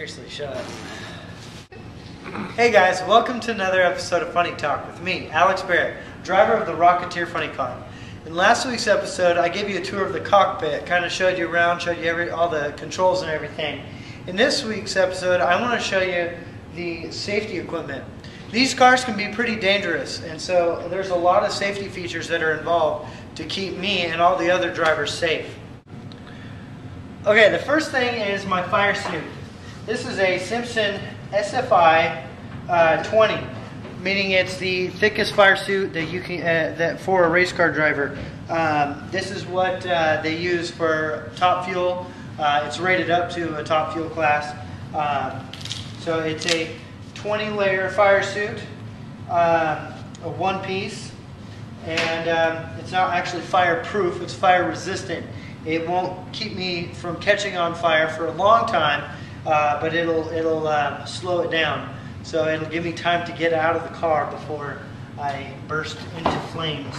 Seriously, shut up. Hey guys, welcome to another episode of Funny Talk with me, Alex Barrett, driver of the Rocketeer Funny Car. In last week's episode, I gave you a tour of the cockpit, kind of showed you around, showed you all the controls and everything. In this week's episode, I want to show you the safety equipment. These cars can be pretty dangerous, and so there's a lot of safety features that are involved to keep me and all the other drivers safe. Okay, the first thing is my fire suit. This is a Simpson SFI 20, meaning it's the thickest fire suit that you can that for a race car driver. This is what they use for top fuel. It's rated up to a top fuel class. So it's a 20-layer fire suit, a one-piece, and it's not actually fireproof. It's fire resistant. It won't keep me from catching on fire for a long time, but it'll slow it down. So it'll give me time to get out of the car before I burst into flames.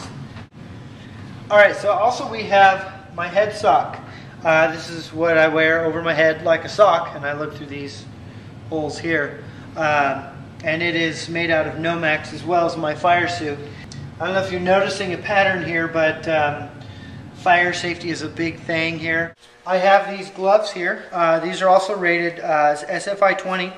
Alright, so also we have my head sock. This is what I wear over my head like a sock, and I look through these holes here. And it is made out of Nomex as well as my fire suit. I don't know if you're noticing a pattern here, but fire safety is a big thing here. I have these gloves here. These are also rated SFI 20.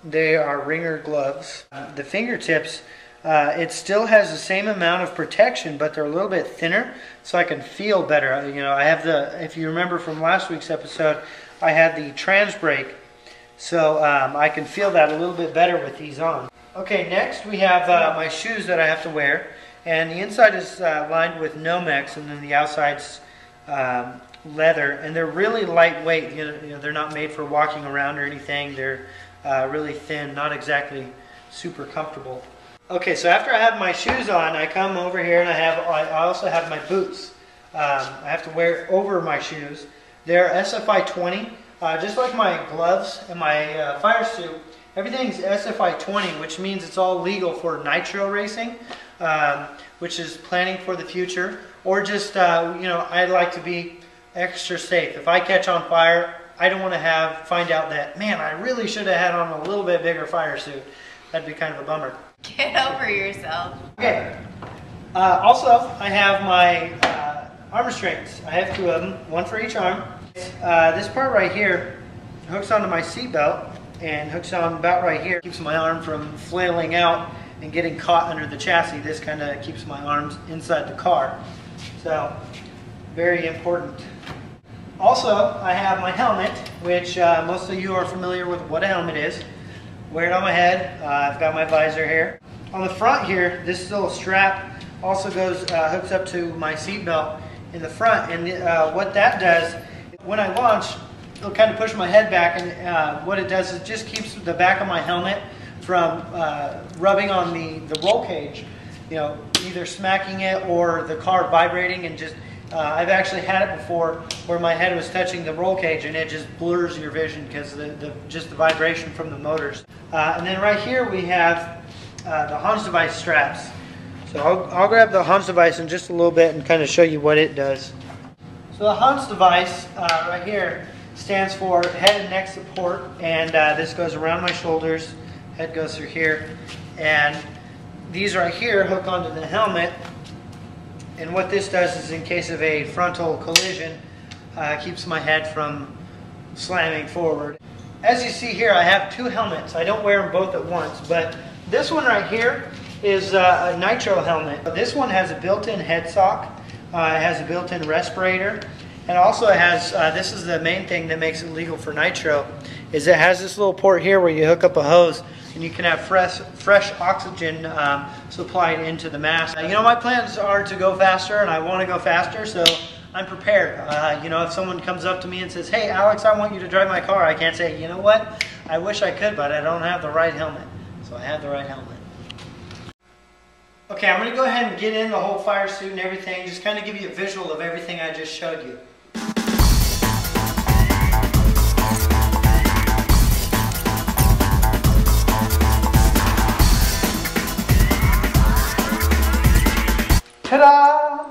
They are ringer gloves. The fingertips, it still has the same amount of protection, but they're a little bit thinner, so I can feel better. You know, I have if you remember from last week's episode, I had the trans brake, so I can feel that a little bit better with these on. Okay, next we have my shoes that I have to wear, and the inside is lined with Nomex, and then the outside's leather, and they're really lightweight. You know, they're not made for walking around or anything. They're really thin, not exactly super comfortable. Okay, so after I have my shoes on, I come over here and I also have my boots. I have to wear over my shoes. They're SFI 20, just like my gloves and my fire suit. Everything's SFI 20, which means it's all legal for nitro racing, which is planning for the future, or just you know, I like to be extra safe. If I catch on fire, I don't want to find out that, man, I really should have had on a little bit bigger fire suit. That'd be kind of a bummer. Get over yourself. Okay. Also, I have my arm restraints. I have two of them, one for each arm. This part right here hooks onto my seat belt and hooks on about right here. Keeps my arm from flailing out and getting caught under the chassis. This kind of keeps my arms inside the car. So, very important. Also, I have my helmet, which most of you are familiar with what a helmet is. Wear it on my head. I've got my visor here. On the front here, this little strap also hooks up to my seat belt in the front. And what that does, when I launch, it'll kind of push my head back, and what it does is it just keeps the back of my helmet from rubbing on the roll cage, you know, either smacking it or the car vibrating, and just I've actually had it before where my head was touching the roll cage and it just blurs your vision because just the vibration from the motors. And then right here we have the Hans device straps. So I'll grab the Hans device in just a little bit and kind of show you what it does. So the Hans device right here stands for head and neck support, and this goes around my shoulders, head goes through here, and these right here hook onto the helmet. And what this does is, in case of a frontal collision, keeps my head from slamming forward. As you see here, I have two helmets. I don't wear them both at once, but this one right here is a nitro helmet. This one has a built-in head sock. It has a built-in respirator, and also it has, this is the main thing that makes it legal for nitro, is it has this little port here where you hook up a hose and you can have fresh oxygen supplied into the mask. You know, my plans are to go faster, and I want to go faster, so I'm prepared. You know, if someone comes up to me and says, hey Alex, I want you to drive my car, I can't say, you know what, I wish I could, but I don't have the right helmet. So I have the right helmet. Okay, I'm going to go ahead and get in the whole fire suit and everything, just kind of give you a visual of everything I just showed you. Ta-da!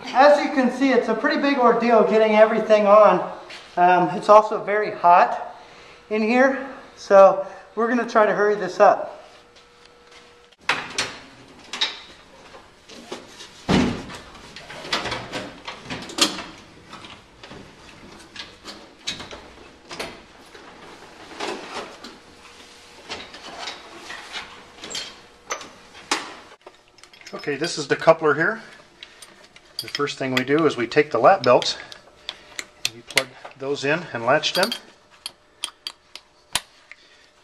As you can see, it's a pretty big ordeal getting everything on. It's also very hot in here, so we're going to try to hurry this up. Okay, this is the coupler here. The first thing we do is we take the lap belts and we plug those in and latch them.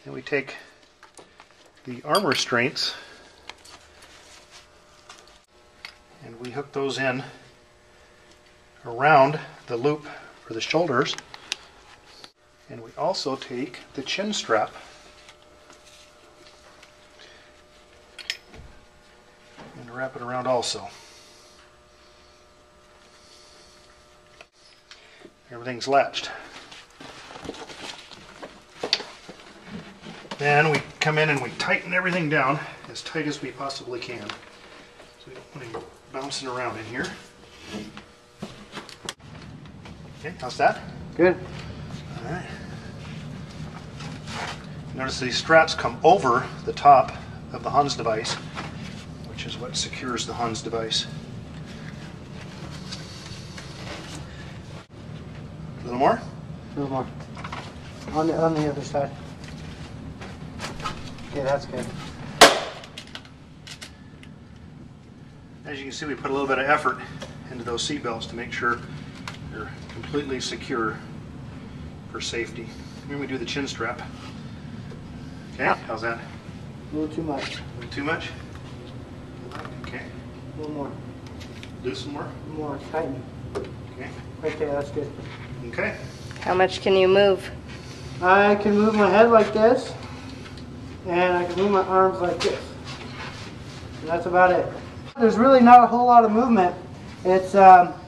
Then we take the arm restraints and we hook those in around the loop for the shoulders. And we also take the chin strap and wrap it around also. Everything's latched. Then we come in and we tighten everything down as tight as we possibly can. So we don't want him bouncing around in here. Okay, how's that? Good. All right. Notice these straps come over the top of the Hans device, which is what secures the Hans device. A little more? A little more. On the other side. Okay, that's good. As you can see, we put a little bit of effort into those seat belts to make sure they're completely secure for safety. Here we do the chin strap. Okay, how's that? A little too much. A little too much? Okay. A little more. Do some more? A little more. Tighten. Okay. Right there, that's good. Okay. How much can you move? I can move my head like this, and I can move my arms like this. And that's about it. There's really not a whole lot of movement. It's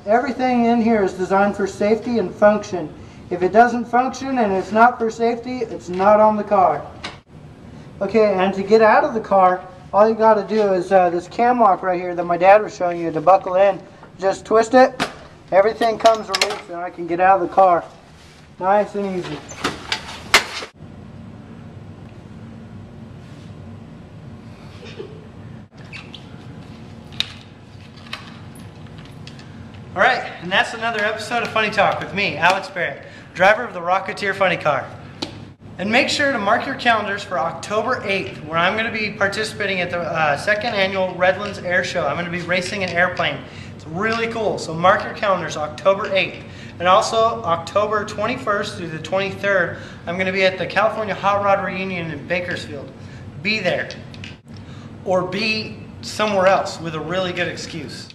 everything in here is designed for safety and function. If it doesn't function and it's not for safety, it's not on the car. Okay, and to get out of the car, all you got to do is this cam lock right here that my dad was showing you to buckle in. Just twist it, everything comes released, and I can get out of the car. Nice and easy. All right, and that's another episode of Funny Talk with me, Alex Barrett, driver of the Rocketeer Funny Car. And make sure to mark your calendars for October 8th, where I'm going to be participating at the second annual Redlands Air Show. I'm going to be racing an airplane. It's really cool, so mark your calendars, October 8th. And also, October 21st through the 23rd, I'm going to be at the California Hot Rod Reunion in Bakersfield. Be there. Or be somewhere else with a really good excuse.